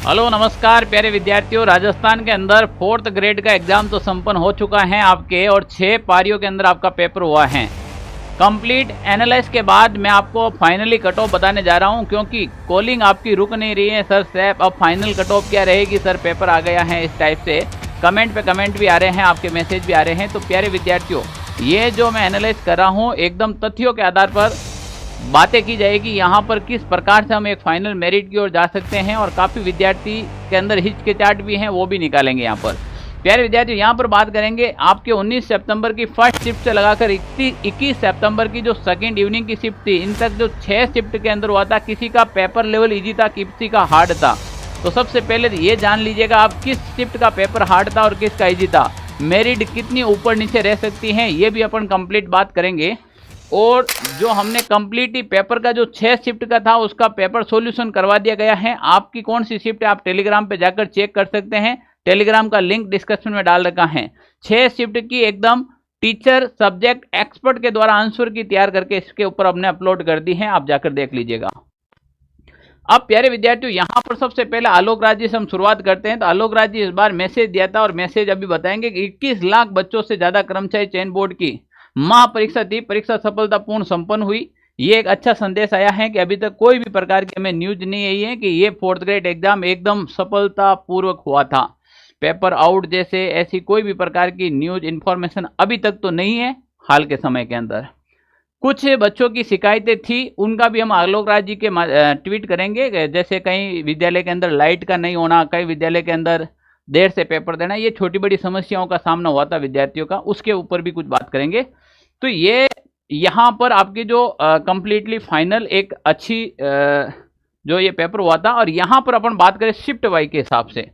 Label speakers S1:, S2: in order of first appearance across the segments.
S1: Hello नमस्कार प्यारे विद्यार्थियों। राजस्थान के अंदर 4th ग्रेड का एग्जाम तो संपन्न हो चुका है आपके, और 6 पारियों के अंदर आपका पेपर हुआ है। कंप्लीट एनालाइज के बाद मैं आपको फाइनली कट ऑफ बताने जा रहा हूं, क्योंकि कॉलिंग आपकी रुक नहीं रही है। सर साहब अब फाइनल कट ऑफ क्या रहेगी, सर पेपर आ गया है, इस टाइप से कमेंट पे कमेंट भी आ रहे हैं, आपके मैसेज भी आ रहे हैं। तो प्यारे विद्यार्थियों, ये जो मैं एनालाइज कर रहा हूँ एकदम तथ्यों के आधार पर बातें की जाएगी। यहाँ पर किस प्रकार से हम एक फाइनल मेरिट की ओर जा सकते हैं, और काफ़ी विद्यार्थी के अंदर हिचकिचाहट भी हैं, वो भी निकालेंगे यहाँ पर। प्यारे विद्यार्थी, यहाँ पर बात करेंगे आपके 19 सितंबर की फर्स्ट शिफ्ट से लगाकर 21 सितंबर की जो सेकंड इवनिंग की शिफ्ट थी, इन तक जो 6 शिफ्ट के अंदर हुआ था, किसी का पेपर लेवल इजी था, किसी का हार्ड था। तो सबसे पहले ये जान लीजिएगा आप किस शिफ्ट का पेपर हार्ड था और किसका इजी था, मेरिट कितनी ऊपर नीचे रह सकती है, ये भी अपन कंप्लीट बात करेंगे। और जो हमने कंप्लीट ही पेपर का जो 6 शिफ्ट का था उसका पेपर सॉल्यूशन करवा दिया गया है। आपकी कौन सी शिफ्ट है आप टेलीग्राम पे जाकर चेक कर सकते हैं, टेलीग्राम का लिंक डिस्क्रिप्शन में डाल रखा है। 6 शिफ्ट की एकदम टीचर सब्जेक्ट एक्सपर्ट के द्वारा आंसर की तैयार करके इसके ऊपर हमने अपलोड कर दी है, आप जाकर देख लीजिएगा। अब प्यारे विद्यार्थियों, यहाँ पर सबसे पहले आलोक राज जी से हम शुरुआत करते हैं। तो आलोक राज जी इस बार मैसेज दिया था, और मैसेज अभी बताएंगे कि 21 लाख बच्चों से ज्यादा कर्मचारी चयन बोर्ड की महापरीक्षा थी, परीक्षा सफलतापूर्ण संपन्न हुई। ये एक अच्छा संदेश आया है कि अभी तक कोई भी प्रकार की हमें न्यूज नहीं आई है कि ये 4th ग्रेड एग्जाम एकदम सफलतापूर्वक हुआ था, पेपर आउट जैसे ऐसी कोई भी प्रकार की न्यूज इन्फॉर्मेशन अभी तक तो नहीं है हाल के समय के अंदर। कुछ बच्चों की शिकायतें थी, उनका भी हम आलोक राज जी के ट्वीट करेंगे, जैसे कई विद्यालय के अंदर लाइट का नहीं होना, कई विद्यालय के अंदर देर से पेपर देना, ये छोटी बड़ी समस्याओं का सामना हुआ था विद्यार्थियों का, उसके ऊपर भी कुछ बात करेंगे। तो ये यहाँ पर आपकी जो कंप्लीटली फाइनल एक अच्छी जो ये पेपर हुआ था। और यहाँ पर अपन बात करें शिफ्ट वाई के हिसाब से,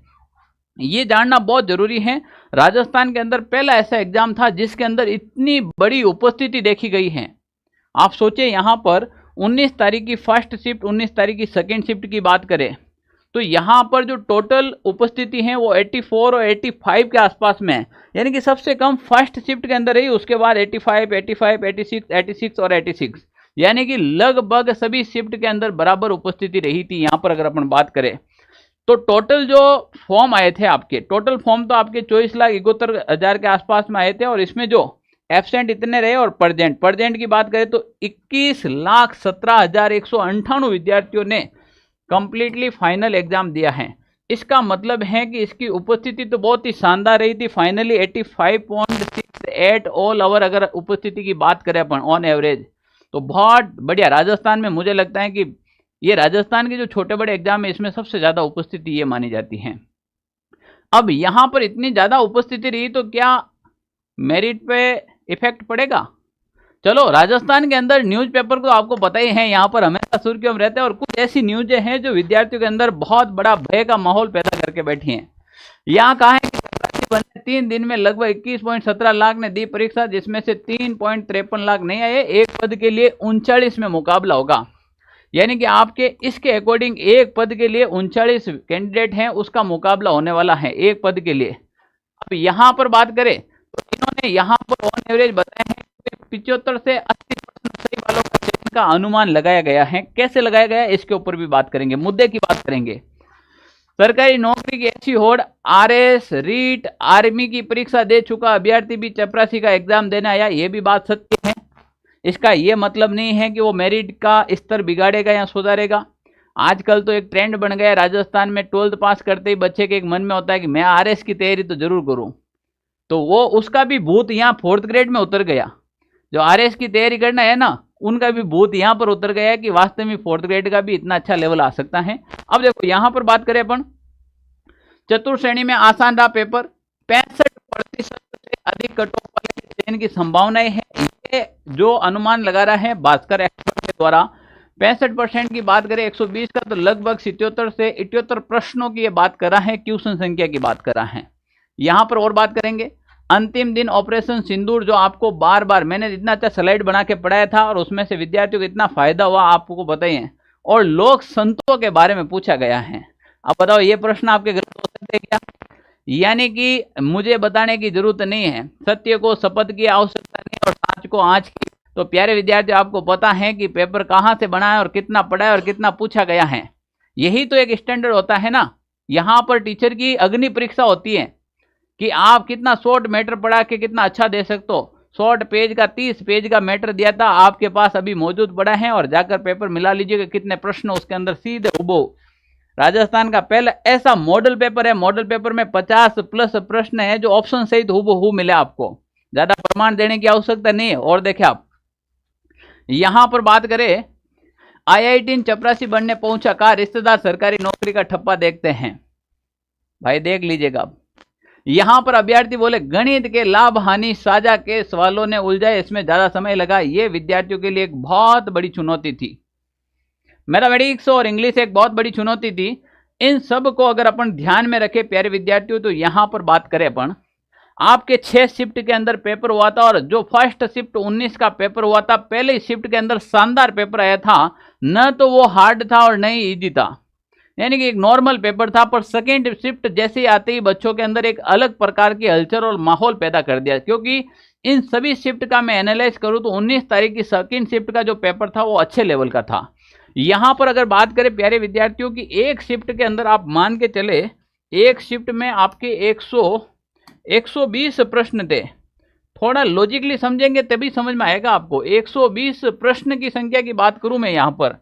S1: ये जानना बहुत जरूरी है। राजस्थान के अंदर पहला ऐसा एग्जाम था जिसके अंदर इतनी बड़ी उपस्थिति देखी गई है। आप सोचिए, यहाँ पर 19 तारीख की फर्स्ट शिफ्ट, 19 तारीख की सेकेंड शिफ्ट की बात करें तो यहाँ पर जो टोटल उपस्थिति है वो 84 और 85 के आसपास में है, यानी कि सबसे कम फर्स्ट शिफ्ट के अंदर रही, उसके बाद 85, 85, 86, 86 और 86, यानी कि लगभग सभी शिफ्ट के अंदर बराबर उपस्थिति रही थी। यहाँ पर अगर अपन बात करें तो टोटल जो फॉर्म आए थे आपके, टोटल फॉर्म तो आपके 24,71,000 के आसपास में आए थे, और इसमें जो एब्सेंट इतने रहे और प्रजेंट की बात करें तो 21,17,198 विद्यार्थियों ने कंप्लीटली फाइनल एग्जाम दिया है। इसका मतलब है कि इसकी उपस्थिति तो बहुत ही शानदार रही थी। फाइनली 85.68 ऑल ओवर अगर उपस्थिति की बात करें अपन ऑन एवरेज, तो बहुत बढ़िया। राजस्थान में मुझे लगता है कि ये राजस्थान के जो छोटे बड़े एग्जाम है इसमें सबसे ज्यादा उपस्थिति ये मानी जाती है। अब यहाँ पर इतनी ज्यादा उपस्थिति रही तो क्या मेरिट पे इफेक्ट पड़ेगा? चलो, राजस्थान के अंदर न्यूज़पेपर तो आपको पता ही है, यहाँ पर हमेशा सुर्खियों में रहते हैं, और कुछ ऐसी न्यूज़ें हैं जो विद्यार्थियों के अंदर बहुत बड़ा भय का माहौल पैदा करके बैठी हैं। यहाँ कहा है कि 3 दिन में लगभग 21.17 लाख ने दी परीक्षा, जिसमें से 3.53 लाख नहीं आए। एक पद के लिए 39 में मुकाबला होगा, यानी कि आपके इसके अकॉर्डिंग एक पद के लिए 39 कैंडिडेट हैं, उसका मुकाबला होने वाला है एक पद के लिए। अब यहाँ पर बात करें तो इन्होंने यहाँ पर ऑन एवरेज बताया है 75 से 80% सही वालों का चयन का अनुमान लगाया गया है। कैसे लगाया गया है इसके ऊपर भी बात करेंगे, मुद्दे की बात करेंगे। सरकारी नौकरी की ऐसी होड़, आरएस, रीट, आर्मी की परीक्षा दे चुका अभ्यर्थी भी चपरासी का एग्जाम देने आया, ये भी बात सत्य है। इसका ये मतलब नहीं है कि वो मेरिट का स्तर बिगाड़ेगा या सुधारेगा। आजकल तो एक ट्रेंड बन गया है राजस्थान में, 12th पास करते ही बच्चे के एक मन में होता है कि मैं आरएस की तैयारी तो जरूर करूं, तो वो उसका भी भूत यहाँ 4th ग्रेड में उतर गया। जो आरएस की तैयारी करना है ना, उनका भी भूत यहाँ पर उतर गया है कि वास्तव में 4th ग्रेड का भी इतना अच्छा लेवल आ सकता है। अब देखो यहाँ पर बात करें अपन, चतुर्थ श्रेणी में आसान रहा पेपर, 65% से अधिक कट ऑफ वाले चयन की संभावनाएं है, ये जो अनुमान लगा रहा है भास्कर एक्सपर्ट के द्वारा। 65% की बात करें 120 का, तो लगभग 77 से 78 प्रश्नों की ये बात कर रहा है, क्वेश्चन संख्या की बात कर रहा है। यहाँ पर और बात करेंगे अंतिम दिन ऑपरेशन सिंदूर, जो आपको बार बार मैंने इतना अच्छा स्लाइड बना के पढ़ाया था, और उसमें से विद्यार्थियों को इतना फायदा हुआ आपको पता ही है। और लोक संतों के बारे में पूछा गया है। अब बताओ ये प्रश्न आपके गलत हो सकते हैं क्या? यानी कि मुझे बताने की जरूरत नहीं है, सत्य को शपथ की आवश्यकता नहीं और सांच को आंच की। तो प्यारे विद्यार्थी, आपको पता है कि पेपर कहाँ से बना है और कितना पढ़ा है और कितना पूछा गया है। यही तो एक स्टैंडर्ड होता है ना, यहाँ पर टीचर की अग्नि परीक्षा होती है कि आप कितना शॉर्ट मैटर पढ़ा के कितना अच्छा दे सकते हो। शॉर्ट पेज का 30 पेज का मैटर दिया था, आपके पास अभी मौजूद पड़ा है, और जाकर पेपर मिला लीजिएगा कितने प्रश्न उसके अंदर सीधे उबो। राजस्थान का पहला ऐसा मॉडल पेपर है, मॉडल पेपर में 50+ प्रश्न है जो ऑप्शन सहित हूबहू मिले आपको, ज्यादा प्रमाण देने की आवश्यकता नहीं है। और देखिए आप यहां पर बात करें, IIT चपरासी बनने पहुंचा का रिश्तेदार सरकारी नौकरी का ठप्पा देखते हैं। भाई देख लीजिएगा, यहां पर अभ्यर्थी बोले गणित के लाभ हानि साझा के सवालों ने उलझाए, इसमें ज्यादा समय लगा। ये विद्यार्थियों के लिए एक बहुत बड़ी चुनौती थी। मैथमेटिक्स और इंग्लिश एक बहुत बड़ी चुनौती थी। इन सब को अगर अपन ध्यान में रखें प्यारे विद्यार्थियों, तो यहां पर बात करें अपन, आपके 6 शिफ्ट के अंदर पेपर हुआ था, और जो फर्स्ट शिफ्ट 19 का पेपर हुआ था, पहले शिफ्ट के अंदर शानदार पेपर आया था। न तो वो हार्ड था और न ही ईजी था, यानी कि एक नॉर्मल पेपर था। पर सेकेंड शिफ्ट जैसे ही आते ही बच्चों के अंदर एक अलग प्रकार की हलचल और माहौल पैदा कर दिया, क्योंकि इन सभी शिफ्ट का मैं एनालाइज करूं तो 19 तारीख की सेकेंड शिफ्ट का जो पेपर था वो अच्छे लेवल का था। यहां पर अगर बात करें प्यारे विद्यार्थियों की, एक शिफ्ट के अंदर आप मान के चले, एक शिफ्ट में आपके 120 प्रश्न थे। थोड़ा लॉजिकली समझेंगे तभी समझ में आएगा आपको। 120 प्रश्न की संख्या की बात करूं मैं यहां पर,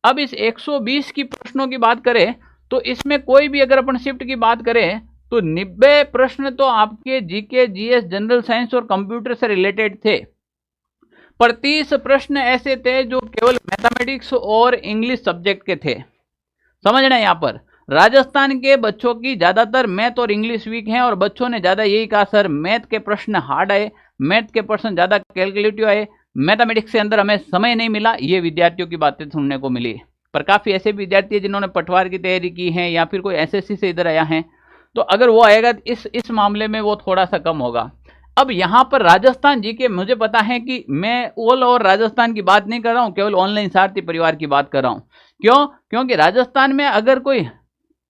S1: अब इस 120 की प्रश्नों की बात करें तो इसमें कोई भी अगर अपन शिफ्ट की बात करें तो 90 प्रश्न तो आपके जीके, जीएस, जनरल साइंस और कंप्यूटर से रिलेटेड थे। पर 30 प्रश्न ऐसे थे जो केवल मैथमेटिक्स और इंग्लिश सब्जेक्ट के थे। समझना यहाँ पर राजस्थान के बच्चों की ज्यादातर मैथ और इंग्लिश वीक हैं, और बच्चों ने ज्यादा यही कहा सर मैथ के प्रश्न हार्ड आए, मैथ के प्रश्न ज्यादा कैलकुलेटिव आए, मैथमेटिक्स के अंदर हमें समय नहीं मिला। ये विद्यार्थियों की बातें सुनने को मिली। पर काफी ऐसे विद्यार्थी हैं जिन्होंने पटवार की तैयारी की है या फिर कोई एसएससी से इधर आया है, तो अगर वो आएगा इस मामले में वो थोड़ा सा कम होगा। अब यहाँ पर राजस्थान जी के, मुझे पता है कि मैं ऑल ओवर राजस्थान की बात नहीं कर रहा हूँ, केवल ऑनलाइन सारथी परिवार की बात कर रहा हूँ। क्यों? क्योंकि राजस्थान में अगर कोई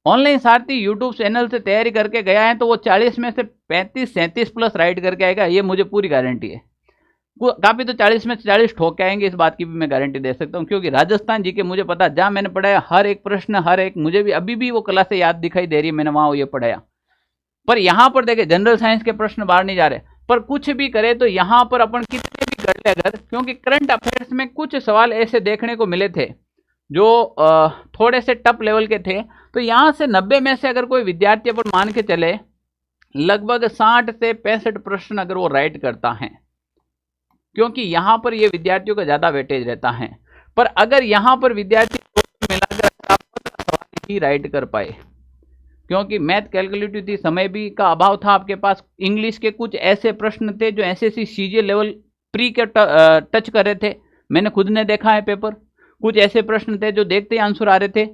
S1: ऑनलाइन सारथी यूट्यूब चैनल से तैयारी करके गया है तो वो 40 में से 35-37 प्लस राइट करके आएगा, ये मुझे पूरी गारंटी है। काफी तो 40 में 40 ठोक के आएंगे, इस बात की भी मैं गारंटी दे सकता हूँ, क्योंकि राजस्थान जी के मुझे पता, जहाँ मैंने पढ़ाया हर एक प्रश्न, हर एक, मुझे भी अभी भी वो क्लास याद दिखाई दे रही है, मैंने वहां ये पढ़ाया। पर यहाँ पर देखे जनरल साइंस के प्रश्न बाहर नहीं जा रहे, पर कुछ भी करे तो यहाँ पर अपन कितने भी कर ले अगर, क्योंकि करंट अफेयर्स में कुछ सवाल ऐसे देखने को मिले थे जो थोड़े से टफ लेवल के थे। तो यहाँ से 90 में से अगर कोई विद्यार्थी अपन मान के चले लगभग 60 से 65 प्रश्न अगर वो राइट करता है, क्योंकि यहाँ पर ये विद्यार्थियों का ज्यादा वेटेज रहता है। पर अगर यहाँ पर विद्यार्थी मिलाकर 15 सवाल ही राइट कर पाए, क्योंकि मैथ कैलकुलेटिव थी, समय भी का अभाव था आपके पास। इंग्लिश के कुछ ऐसे प्रश्न थे जो एसएससी सीजे लेवल प्री के टच कर रहे थे, मैंने खुद ने देखा है पेपर। कुछ ऐसे प्रश्न थे जो देखते ही आंसर आ रहे थे।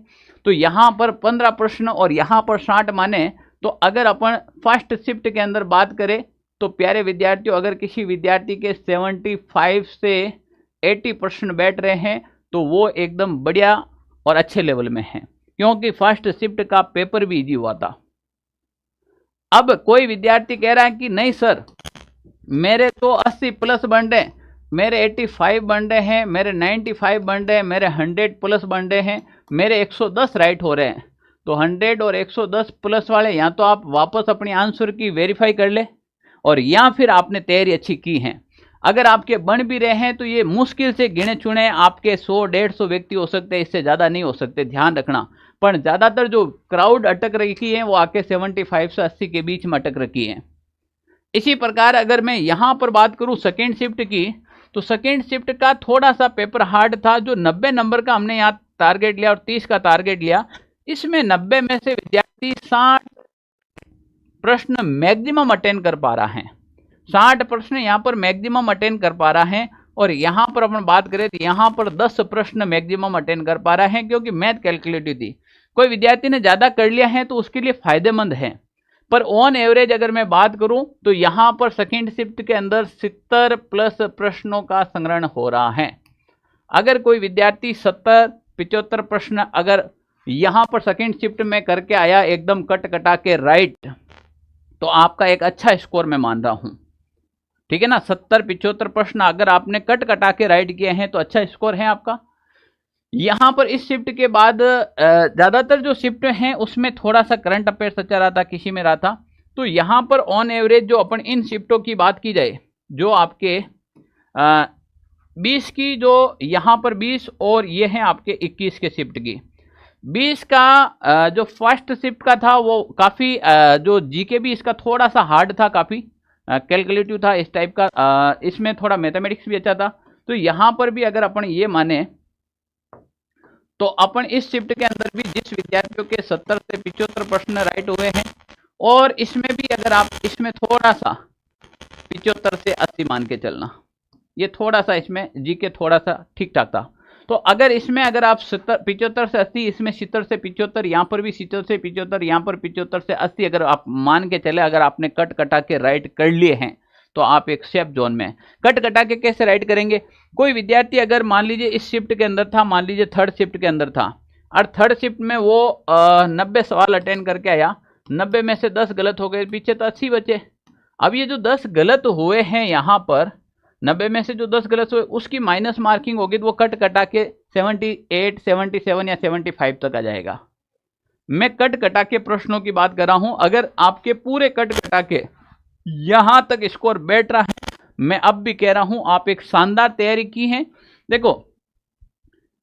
S1: तो यहाँ पर 15 प्रश्न और यहाँ पर 60 माने, तो अगर अपन फर्स्ट शिफ्ट के अंदर बात करें तो प्यारे विद्यार्थियों, अगर किसी विद्यार्थी के 75 से 80 प्रश्न बैठ रहे हैं तो वो एकदम बढ़िया और अच्छे लेवल में है, क्योंकि फर्स्ट शिफ्ट का पेपर भी इजी हुआ था। अब कोई विद्यार्थी कह रहा है कि नहीं सर मेरे तो 80 प्लस बन रहे, मेरे 85 बन रहे हैं, मेरे 95 बन रहे हैं, मेरे 100 प्लस बन रहे हैं, मेरे 110 राइट हो रहे हैं। तो 100 और 110 प्लस वाले या तो आप वापस अपनी आंसर की वेरीफाई कर ले, और या फिर आपने तैयारी अच्छी की है। अगर आपके बन भी रहे हैं तो ये मुश्किल से गिने चुने आपके 100-150 व्यक्ति हो सकते हैं, इससे ज़्यादा नहीं हो सकते, ध्यान रखना। पर ज़्यादातर जो क्राउड अटक रखी है वो आके 75 से 80 के बीच में अटक रखी है। इसी प्रकार अगर मैं यहाँ पर बात करूँ सेकेंड शिफ्ट की, तो सेकेंड शिफ्ट का थोड़ा सा पेपर हार्ड था। जो 90 नंबर का हमने यहाँ टारगेट लिया और 30 का टारगेट लिया, इसमें 90 में से विद्यार्थी 60 प्रश्न मैक्सिमम अटेंड कर पा रहा है। 60 प्रश्न यहाँ पर मैक्सिमम अटेंड कर पा रहा है, और यहाँ पर अपन बात करें तो यहाँ पर 10 प्रश्न मैक्सिमम अटेंड कर पा रहा है, क्योंकि मैथ कैलकुलेटिव थी। कोई विद्यार्थी ने ज़्यादा कर लिया है तो उसके लिए फायदेमंद है। पर ऑन एवरेज अगर मैं बात करूं तो यहाँ पर सेकेंड शिफ्ट के अंदर 70 प्लस प्रश्नों का संग्रहण हो रहा है। अगर कोई विद्यार्थी 70-75 प्रश्न अगर यहाँ पर सेकेंड शिफ्ट में करके आया एकदम कट कटा के राइट, तो आपका एक अच्छा स्कोर मैं मान रहा हूँ, ठीक है ना। 70-75 प्रश्न अगर आपने कट कटा के राइट किए हैं तो अच्छा स्कोर है आपका। यहाँ पर इस शिफ्ट के बाद ज़्यादातर जो शिफ्ट हैं उसमें थोड़ा सा करंट अफेयर्स अच्छा रहा था, किसी में रहा था। तो यहाँ पर ऑन एवरेज जो अपन इन शिफ्टों की बात की जाए, जो आपके 20 की, जो यहाँ पर 20 और ये हैं आपके 21 के शिफ्ट की। 20 का जो फर्स्ट शिफ्ट का था वो काफ़ी जो जीके भी इसका थोड़ा सा हार्ड था, काफ़ी कैलकुलेटिव था इस टाइप का, इसमें थोड़ा मैथमेटिक्स भी अच्छा था। तो यहाँ पर भी अगर अपन ये माने तो अपन इस शिफ्ट के अंदर भी जिस विद्यार्थियों के 70 से 75 प्रश्न राइट हुए हैं, और इसमें भी अगर आप इसमें थोड़ा सा 75 से 80 मान के चलना, ये थोड़ा सा इसमें जीके थोड़ा सा ठीक ठाक था। तो अगर इसमें अगर आप 75 से 80, इसमें 70 से 75, यहाँ पर भी 70 से 75, यहाँ पर 75 से 80 अगर आप मान के चले, अगर आपने कट कटा के राइट कर लिए हैं तो आप एक सेफ जोन में। कट कटा के कैसे राइट करेंगे? कोई विद्यार्थी अगर मान लीजिए इस शिफ्ट के अंदर था, मान लीजिए थर्ड शिफ्ट के अंदर था, और थर्ड शिफ्ट में वो 90 सवाल अटेंड करके आया, 90 में से 10 गलत हो गए, पीछे तो 80 बचे। अब ये जो 10 गलत हुए हैं यहाँ पर, 90 में से जो 10 गलत हुए उसकी माइनस मार्किंग होगी, तो वो कट कटा के 78, 77 या 75 तक आ जाएगा। मैं कट कटा के प्रश्नों की बात कर रहा हूं। अगर आपके पूरे कट कटा के यहां तक स्कोर बैठ रहा है, मैं अब भी कह रहा हूं आप एक शानदार तैयारी की है। देखो,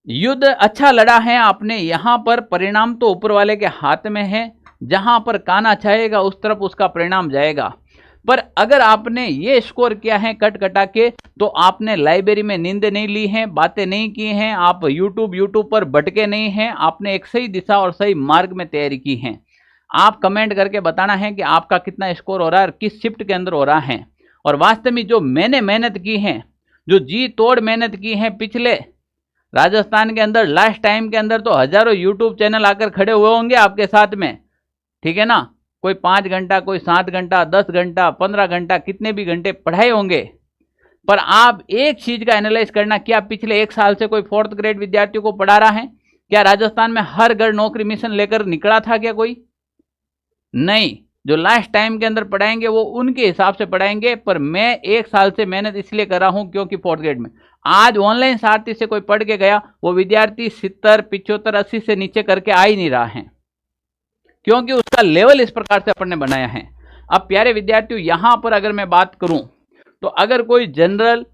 S1: युद्ध अच्छा लड़ा है आपने, यहां पर परिणाम तो ऊपर वाले के हाथ में है, जहां पर काना चाहेगा उस तरफ उसका परिणाम जाएगा। पर अगर आपने ये स्कोर किया है कट कटा के, तो आपने लाइब्रेरी में नींद नहीं ली है, बातें नहीं की हैं, आप यूट्यूब पर भटके नहीं हैं, आपने एक सही दिशा और सही मार्ग में तैयारी की है। आप कमेंट करके बताना है कि आपका कितना स्कोर हो रहा है और किस शिफ्ट के अंदर हो रहा है। और वास्तव में जो मैंने मेहनत की है, जो जी तोड़ मेहनत की है पिछले राजस्थान के अंदर, लास्ट टाइम के अंदर तो हजारों यूट्यूब चैनल आकर खड़े हुए होंगे आपके साथ में, ठीक है ना। कोई 5 घंटा, कोई 7 घंटा, 10 घंटा, 15 घंटा, कितने भी घंटे पढ़ाए होंगे। पर आप एक चीज का एनालाइज करना, क्या पिछले 1 साल से कोई 4th ग्रेड विद्यार्थियों को पढ़ा रहा है? क्या राजस्थान में हर घर नौकरी मिशन लेकर निकला था क्या कोई? नहीं। जो लास्ट टाइम के अंदर पढ़ाएंगे वो उनके हिसाब से पढ़ाएंगे। पर मैं 1 साल से मेहनत इसलिए कर रहा हूं क्योंकि 4th ग्रेड में आज ऑनलाइन सारथी से कोई पढ़ के गया, वो विद्यार्थी 70, 75, 80 से नीचे करके आ ही नहीं रहा है, क्योंकि उसका लेवल इस प्रकार से अपन ने बनाया है। अब प्यारे विद्यार्थियों, यहां पर अगर मैं बात करूं तो अगर कोई जनरल,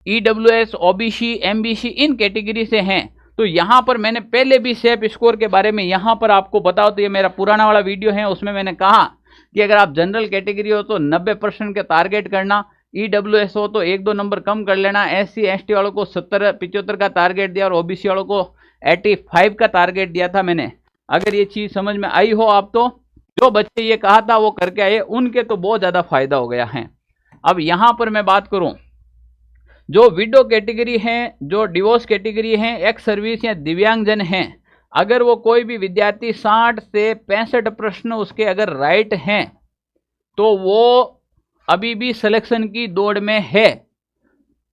S1: ईडब्ल्यूएस, ओबीसी, एमबीसी इन कैटेगरी से हैं, तो यहां पर मैंने पहले भी सेफ स्कोर के बारे में यहां पर आपको बताओ, तो ये मेरा पुराना वाला वीडियो है, उसमें मैंने कहा कि अगर आप जनरल कैटेगरी हो तो 90% के टारगेट करना, ईडब्ल्यूएस हो तो 1-2 नंबर कम कर लेना, एससी एसटी वालों को 70-75 का टारगेट दिया और ओबीसी वालों को 85 का टारगेट दिया था मैंने। अगर ये चीज समझ में आई हो आप, तो जो बच्चे ये कहा था वो करके आए, उनके तो बहुत ज्यादा फायदा हो गया है। अब यहां पर मैं बात करूं, जो विडो कैटेगरी हैं, जो डिवोर्स कैटेगरी हैं, एक्स सर्विस या दिव्यांगजन हैं, अगर वो कोई भी विद्यार्थी 60 से 65 प्रश्न उसके अगर राइट हैं, तो वो अभी भी सिलेक्शन की दौड़ में है।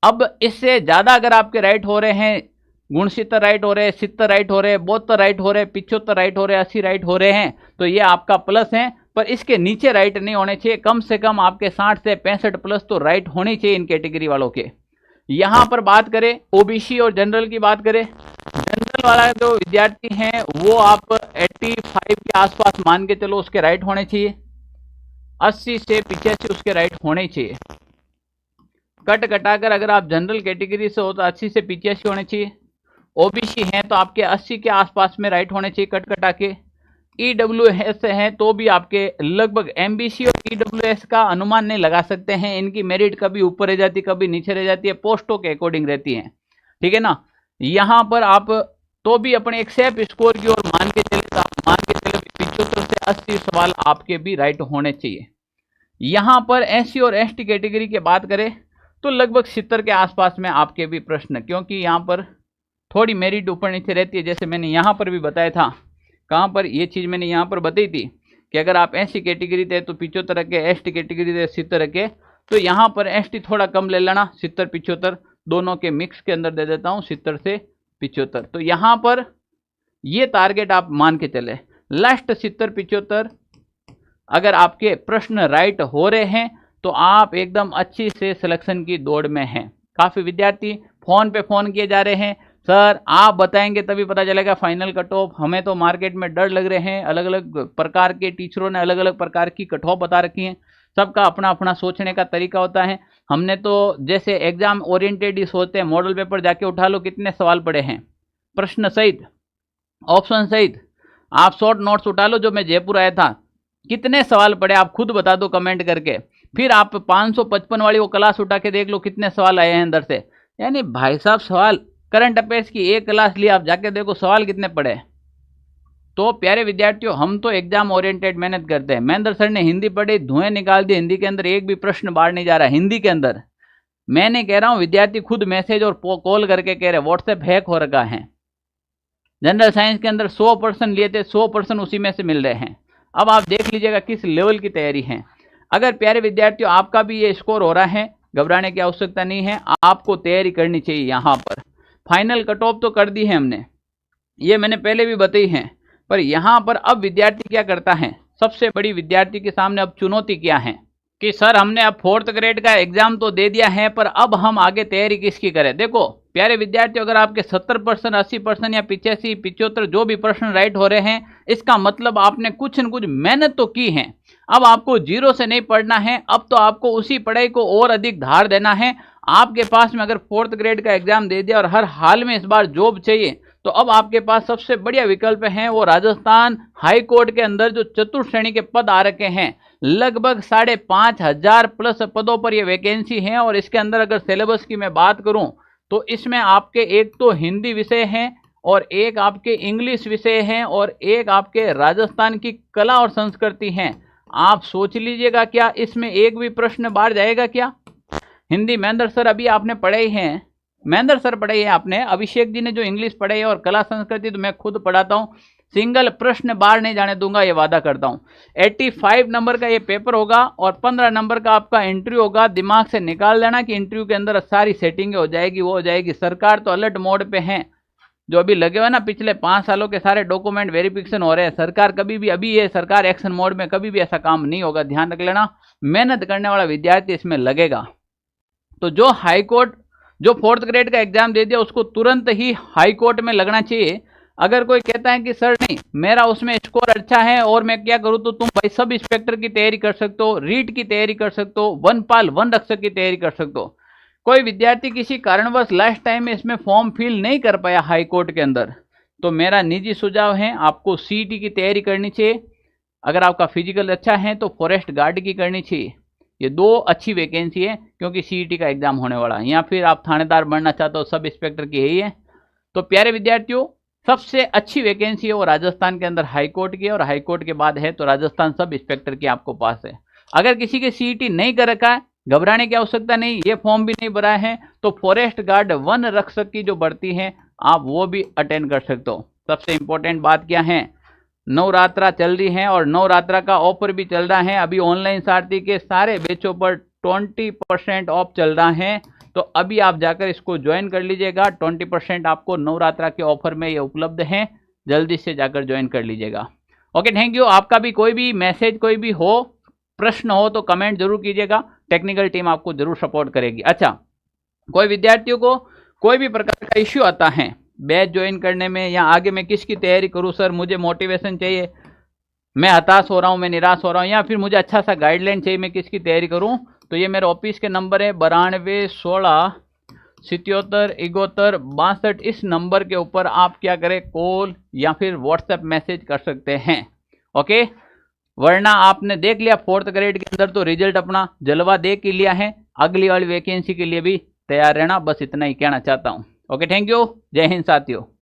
S1: अब इससे ज्यादा अगर आपके राइट हो रहे हैं, 69 राइट हो रहे हैं, 70 राइट हो रहे हैं, 72 राइट हो रहे हैं, 75 राइट हो रहे हैं, 80 राइट हो रहे हैं, तो ये आपका प्लस है। पर इसके नीचे राइट नहीं होने चाहिए, कम से कम आपके 60 से 65 प्लस तो राइट होनी चाहिए इन कैटेगरी वालों के। यहां पर बात करें ओबीसी और जनरल की बात करें, जनरल वाला जो विद्यार्थी हैं वो आप 85 के आसपास मान के चलो उसके राइट होने चाहिए, 80 से 85 उसके राइट होने चाहिए। कट कटाकर अगर आप जनरल कैटेगरी से हो तो 80 से 85 होने चाहिए, ओबीसी हैं तो आपके 80 के आसपास में राइट होने चाहिए कट कटा के, ईडब्ल्यूएस हैं तो भी आपके लगभग, एमबीसी और ईडब्ल्यूएस का अनुमान नहीं लगा सकते हैं, इनकी मेरिट कभी ऊपर रह जाती कभी नीचे रह जाती है, पोस्टों के अकॉर्डिंग रहती है, ठीक है ना। यहां पर आप तो भी अपने एक सेफ स्कोर की ओर मान के चले, तो आप मान के चले 75 से 80 सवाल आपके भी राइट होने चाहिए। यहां पर एससी और एसटी कैटेगरी की बात करें तो लगभग 70 के आसपास में आपके भी प्रश्न, क्योंकि यहाँ पर थोड़ी मेरिट ऊपर नीचे रहती है, जैसे मैंने यहाँ पर भी बताया था। कहाँ पर ये चीज़ मैंने यहाँ पर बताई थी कि अगर आप एससी कैटेगरी थे तो 75 के, एसटी कैटेगरी थे 70 के, तो यहाँ पर एसटी थोड़ा कम ले लेना, 70-75 दोनों के मिक्स के अंदर दे देता हूँ, 70 से 75। तो यहाँ पर ये टारगेट आप मान के चले, लास्ट 70-75 अगर आपके प्रश्न राइट हो रहे हैं तो आप एकदम अच्छी से सिलेक्शन की दौड़ में हैं। काफ़ी विद्यार्थी फ़ोन पे फ़ोन किए जा रहे हैं, सर आप बताएंगे तभी पता चलेगा फाइनल कट ऑफ, हमें तो मार्केट में डर लग रहे हैं, अलग अलग प्रकार के टीचरों ने अलग अलग प्रकार की कट ऑफ बता रखी है, सबका अपना अपना सोचने का तरीका होता है। हमने तो जैसे एग्जाम ओरिएंटेड ही सोचते हैं, मॉडल पेपर जाके उठा लो, कितने सवाल पड़े हैं प्रश्न सहित ऑप्शन सहित, आप शॉर्ट नोट्स उठा लो, जो मैं जयपुर आया था कितने सवाल पड़े आप खुद बता दो कमेंट करके। फिर आप 555 वाली वो क्लास उठा के देख लो कितने सवाल आए हैं अंदर से। यानी भाई साहब सवाल, करंट अफेयर्स की एक क्लास ली, आप जाके देखो सवाल कितने पड़े। तो प्यारे विद्यार्थियों, हम तो एग्जाम ओरिएंटेड मेहनत करते हैं। महेंद्र सर ने हिंदी पढ़ी, धुएं निकाल दिए, हिंदी के अंदर एक भी प्रश्न बाहर नहीं जा रहा हिंदी के अंदर। मैं नहीं कह रहा हूं, विद्यार्थी खुद मैसेज और कॉल करके कह रहे व्हाट्सएप हैक हो रखा है। जनरल साइंस के अंदर 100% लिए थे, 100% उसी में से मिल रहे हैं। अब आप देख लीजिएगा किस लेवल की तैयारी है। अगर प्यारे विद्यार्थियों आपका भी ये स्कोर हो रहा है, घबराने की आवश्यकता नहीं है, आपको तैयारी करनी चाहिए। यहाँ पर फाइनल कट ऑफ तो कर दी है हमने, ये मैंने पहले भी बताई है, पर यहाँ पर अब विद्यार्थी क्या करता है, सबसे बड़ी विद्यार्थी के सामने अब चुनौती क्या है कि सर हमने अब 4th ग्रेड का एग्जाम तो दे दिया है, पर अब हम आगे तैयारी किसकी करें। देखो प्यारे विद्यार्थियों, अगर आपके 70%, 80% या 85, 75 जो भी प्रश्न राइट हो रहे हैं, इसका मतलब आपने कुछ न कुछ मेहनत तो की है। अब आपको जीरो से नहीं पढ़ना है, अब तो आपको उसी पढ़ाई को और अधिक धार देना है। आपके पास में अगर 4th ग्रेड का एग्जाम दे दिया और हर हाल में इस बार जॉब चाहिए, तो अब आपके पास सबसे बढ़िया विकल्प है वो राजस्थान हाई कोर्ट के अंदर जो चतुर्थ श्रेणी के पद आ रखे हैं, लगभग 5,500 प्लस पदों पर ये वैकेंसी है। और इसके अंदर अगर सिलेबस की मैं बात करूं तो इसमें आपके एक तो हिंदी विषय हैं और एक आपके इंग्लिश विषय हैं और एक आपके राजस्थान की कला और संस्कृति हैं। आप सोच लीजिएगा, क्या इसमें एक भी प्रश्न बाहर जाएगा क्या। हिंदी महेंद्र सर अभी आपने पढ़ाई है, महेंद्र सर पढ़ाई है आपने, अभिषेक जी ने जो इंग्लिश पढ़ाई है और कला संस्कृति तो मैं खुद पढ़ाता हूँ, सिंगल प्रश्न बाहर नहीं जाने दूंगा, ये वादा करता हूँ। 85 नंबर का ये पेपर होगा और 15 नंबर का आपका इंटरव्यू होगा। दिमाग से निकाल लेना कि इंटरव्यू के अंदर सारी सेटिंग हो जाएगी, वो हो जाएगी। सरकार तो अलर्ट मोड पे है, जो अभी लगे हुए ना पिछले 5 सालों के सारे डॉक्यूमेंट वेरिफिकेशन हो रहे हैं। सरकार कभी भी, अभी ये सरकार एक्शन मोड में, कभी भी ऐसा काम नहीं होगा, ध्यान रख लेना। मेहनत करने वाला विद्यार्थी इसमें लगेगा। तो जो हाई कोर्ट, जो 4th ग्रेड का एग्जाम दे दिया उसको तुरंत ही हाई कोर्ट में लगना चाहिए। अगर कोई कहता है कि सर नहीं मेरा उसमें स्कोर अच्छा है और मैं क्या करूं, तो तुम भाई सब इंस्पेक्टर की तैयारी कर सकते हो, रीट की तैयारी कर सकते हो, वनपाल वन रक्षक की तैयारी कर सकते हो। कोई विद्यार्थी किसी कारणवश लास्ट टाइम में इसमें फॉर्म फिल नहीं कर पाया हाई कोर्ट के अंदर, तो मेरा निजी सुझाव है आपको सीईटी की तैयारी करनी चाहिए। अगर आपका फिजिकल अच्छा है तो फॉरेस्ट गार्ड की करनी चाहिए। ये 2 अच्छी वैकेंसी है क्योंकि सीईटी का एग्जाम होने वाला है। या फिर आप थानेदार बनना चाहते हो, सब इंस्पेक्टर की यही है। तो प्यारे विद्यार्थियों, सबसे अच्छी वैकेंसी है वो राजस्थान के अंदर हाई कोर्ट की, और हाई कोर्ट के बाद है तो राजस्थान सब इंस्पेक्टर की आपको पास है। अगर किसी के सीईटी नहीं कर रखा है, घबराने की आवश्यकता नहीं, ये फॉर्म भी नहीं भरा है, तो फॉरेस्ट गार्ड वन रक्षक की जो भर्ती है आप वो भी अटेंड कर सकते हो। सबसे इंपॉर्टेंट बात क्या है, नवरात्रा चल रही है और नवरात्रा का ऑफर भी चल रहा है। अभी ऑनलाइन सारथी के सारे बैचों पर 20% ऑफ चल रहा है, तो अभी आप जाकर इसको ज्वाइन कर लीजिएगा। 20% आपको नवरात्रा के ऑफर में ये उपलब्ध है, जल्दी से जाकर ज्वाइन कर लीजिएगा। Okay, thank you. आपका भी कोई भी मैसेज, कोई भी हो, प्रश्न हो तो कमेंट जरूर कीजिएगा, टेक्निकल टीम आपको जरूर सपोर्ट करेगी। अच्छा, कोई विद्यार्थियों को कोई भी प्रकार का इश्यू आता है बैच ज्वाइन करने में, या आगे मैं किसकी तैयारी करूं, सर मुझे मोटिवेशन चाहिए, मैं हताश हो रहा हूं, मैं निराश हो रहा हूं, या फिर मुझे अच्छा सा गाइडलाइन चाहिए, मैं किसकी तैयारी करूं, तो ये मेरे ऑफिस के नंबर है 92 16 77 71 62। इस नंबर के ऊपर आप क्या करें, कॉल या फिर व्हाट्सएप मैसेज कर सकते हैं। ओके, वरना आपने देख लिया 4th ग्रेड के अंदर तो रिजल्ट अपना जलवा दे के लिया है, अगली वाली वैकेंसी के लिए भी तैयार रहना, बस इतना ही कहना चाहता हूँ। ओके, थैंक यू, जय हिंद साथियों।